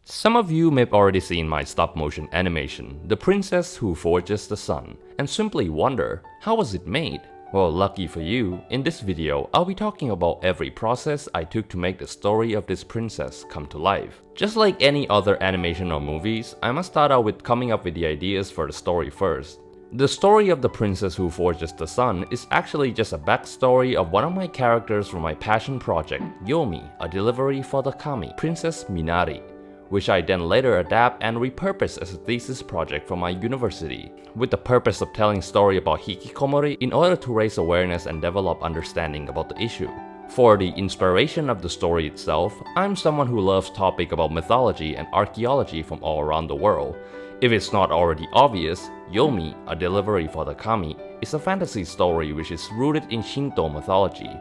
Some of you may have already seen my stop-motion animation, The Princess Who Forges the Sun, and simply wonder, how was it made? Well, lucky for you, in this video, I'll be talking about every process I took to make the story of this princess come to life. Just like any other animation or movies, I must start out with coming up with the ideas for the story first. The story of The Princess Who Forges the Sun is actually just a backstory of one of my characters from my passion project, Yomi, a delivery for the kami, Princess Minari, which I then later adapt and repurpose as a thesis project for my university, with the purpose of telling story about hikikomori in order to raise awareness and develop understanding about the issue. For the inspiration of the story itself, I'm someone who loves topic about mythology and archaeology from all around the world. If it's not already obvious, Yomi, a delivery for the kami, is a fantasy story which is rooted in Shinto mythology.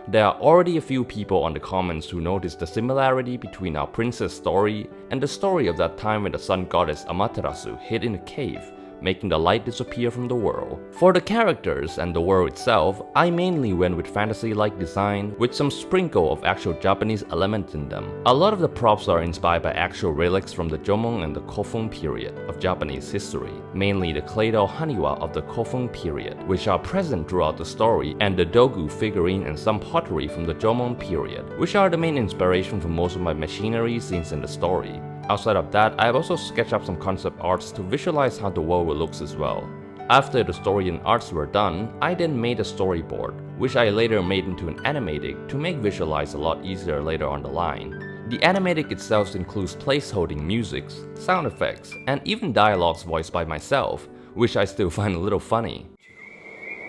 There are already a few people on the comments who noticed the similarity between our princess story and the story of that time when the sun goddess Amaterasu hid in a cave, making the light disappear from the world. For the characters and the world itself, I mainly went with fantasy-like design with some sprinkle of actual Japanese elements in them. A lot of the props are inspired by actual relics from the Jomon and the Kofun period of Japanese history, mainly the clay-doll haniwa of the Kofun period, which are present throughout the story, and the dogu figurine and some pottery from the Jomon period, which are the main inspiration for most of my machinery scenes in the story. Outside of that, I have also sketched up some concept arts to visualize how the world looks as well. After the story and arts were done, I then made a storyboard, which I later made into an animatic to make visualize a lot easier later on the line. The animatic itself includes placeholding musics, sound effects, and even dialogues voiced by myself, which I still find a little funny.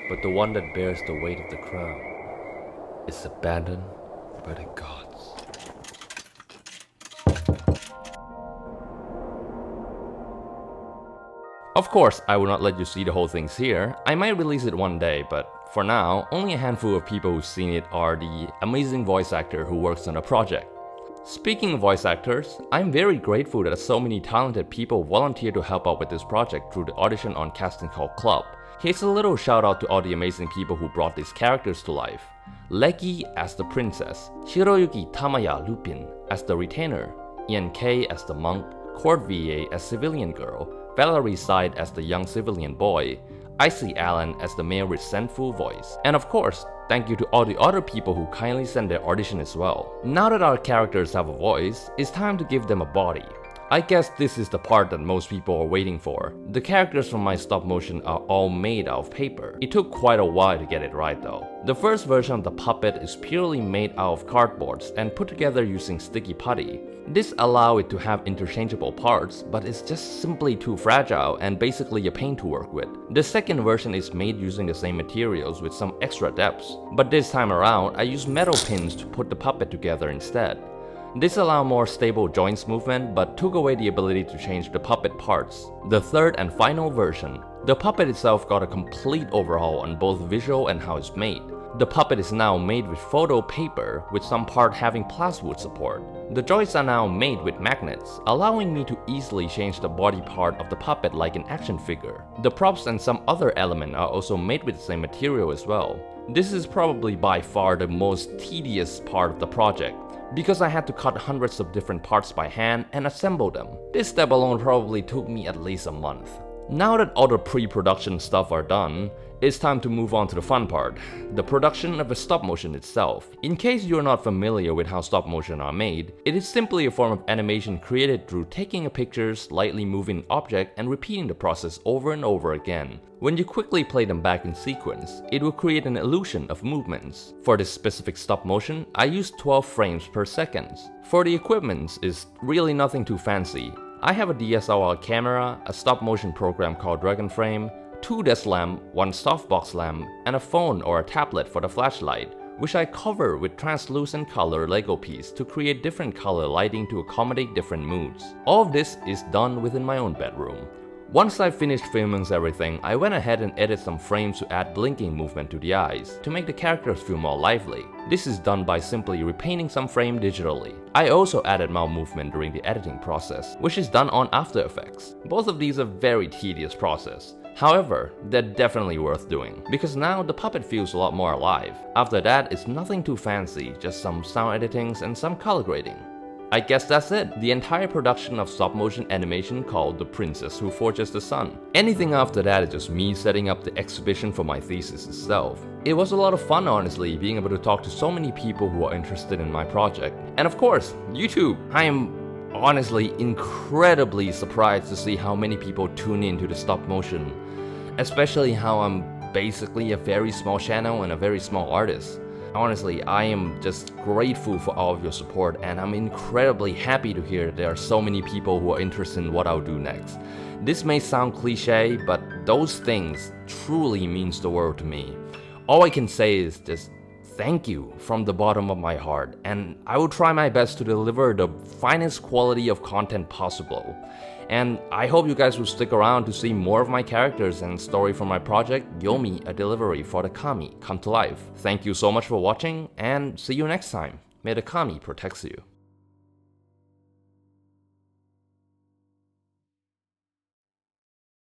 But the one that bears the weight of the crown is abandoned by the gods. Of course, I will not let you see the whole things here. I might release it one day, but for now, only a handful of people who've seen it are the amazing voice actor who works on the project. Speaking of voice actors, I'm very grateful that so many talented people volunteered to help out with this project through the audition on casting call Club. Here's a little shout out to all the amazing people who brought these characters to life. Leki as the princess, Shiroyuki Tamaya Lupin as the retainer, Ian K as the monk, Court VA as civilian girl, Valerie Side as the young civilian boy, Icy Allen as the male resentful voice, and of course, thank you to all the other people who kindly sent their audition as well. Now that our characters have a voice, it's time to give them a body. I guess this is the part that most people are waiting for. The characters from my stop motion are all made out of paper. It took quite a while to get it right though. The first version of the puppet is purely made out of cardboards and put together using sticky putty. This allows it to have interchangeable parts, but it's just simply too fragile and basically a pain to work with. The second version is made using the same materials with some extra depths, but this time around I used metal pins to put the puppet together instead. This allowed more stable joints movement but took away the ability to change the puppet parts. The third and final version, the puppet itself got a complete overhaul on both visual and how it's made. The puppet is now made with photo paper with some part having plywood support. The joints are now made with magnets, allowing me to easily change the body part of the puppet like an action figure. The props and some other elements are also made with the same material as well. This is probably by far the most tedious part of the project, because I had to cut hundreds of different parts by hand and assemble them. This step alone probably took me at least a month. Now that all the pre-production stuff are done, it's time to move on to the fun part, the production of the stop motion itself. In case you're not familiar with how stop motion are made, it is simply a form of animation created through taking a picture, slightly moving an object, and repeating the process over and over again. When you quickly play them back in sequence, it will create an illusion of movements. For this specific stop motion, I used 12 frames per second. For the equipment, it's really nothing too fancy. I have a DSLR camera, a stop motion program called Dragon Frame, 2 desk lamp, 1 softbox lamp, and a phone or a tablet for the flashlight, which I cover with translucent color Lego piece to create different color lighting to accommodate different moods. All of this is done within my own bedroom. Once I finished filming everything, I went ahead and edited some frames to add blinking movement to the eyes, to make the characters feel more lively. This is done by simply repainting some frame digitally. I also added mouth movement during the editing process, which is done on After Effects. Both of these are very tedious process. However, they're definitely worth doing, because now the puppet feels a lot more alive. After that, it's nothing too fancy, just some sound editings and some color grading. I guess that's it. The entire production of stop-motion animation called The Princess Who Forges the Sun. Anything after that is just me setting up the exhibition for my thesis itself. It was a lot of fun, honestly, being able to talk to so many people who are interested in my project. And of course, YouTube. I am honestly incredibly surprised to see how many people tune into the stop-motion, especially how I'm basically a very small channel and a very small artist. Honestly, I am just grateful for all of your support, and I'm incredibly happy to hear there are so many people who are interested in what I'll do next. This may sound cliche, but those things truly means the world to me. All I can say is just thank you from the bottom of my heart, and I will try my best to deliver the finest quality of content possible. And I hope you guys will stick around to see more of my characters and story from my project, Yomi, a delivery for the Kami, come to life. Thank you so much for watching, and see you next time. May the Kami protect you.